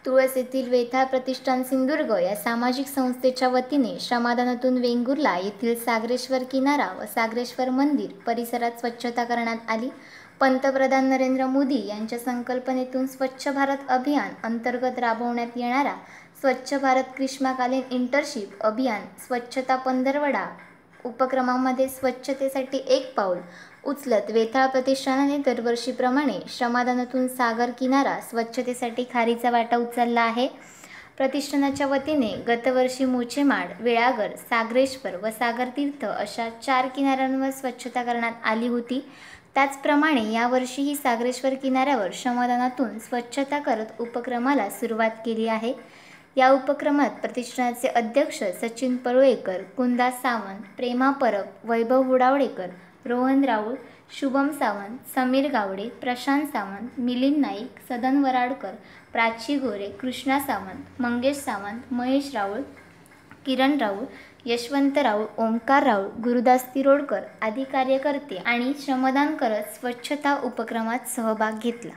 तुळस येथील वेताळ प्रतिष्ठान सिंधुदुर्ग या सामाजिक संस्थेच्या वतीने श्रमदानातून वेंगुर्ला येथील सागरेश्वर किनारा व सागरेश्वर मंदिर परिसरात स्वच्छता करण्यात आली। पंतप्रधान नरेंद्र मोदी यांच्या संकल्पनेतून स्वच्छ भारत अभियान अंतर्गत राबवण्यात येणारा स्वच्छ भारत ग्रीष्मकालीन इंटर्नशिप अभियान स्वच्छता पंधरवडा उपक्रमामध्ये स्वच्छतेसाठी एक पाऊल उचलत वेताळ प्रतिष्ठानाने दरवर्षीप्रमाणे श्रमदानातून सागर किनारा स्वच्छतेसाठी खारीचा वाटा उचलला आहे। प्रतिष्ठानाच्या वतीने गतवर्षी मोचेमाड, वेळागर, सागरेश्वर व सागरतीर्थ अशा 4 किनाऱ्यांवर स्वच्छता करण्यात आली होती। त्याचप्रमाणे यावर्षीही सागरेश्वर किनाऱ्यावर श्रमदानातून स्वच्छता करत उपक्रमाला सुरुवात केली आहे। या उपक्रमात प्रतिष्ठानाचे अध्यक्ष सचिन परुळेकर, कुंदा सावंत, प्रेमा परब, वैभव हुडावडेकर, रोहन राऊळ, शुभम सावंत, समीर गावडे, प्रशांत सावंत, मिलिंद नाईक, सदन वराडकर, प्राची गोरे, कृष्णा सावंत, मंगेश सावंत, महेश राऊळ, किरण राऊळ, यशवंत राऊळ, ओंकार राऊळ, गुरुदास तिरोडकर आदी कार्यकर्ते आणि श्रमदान करत स्वच्छता उपक्रमात सहभाग घेतला।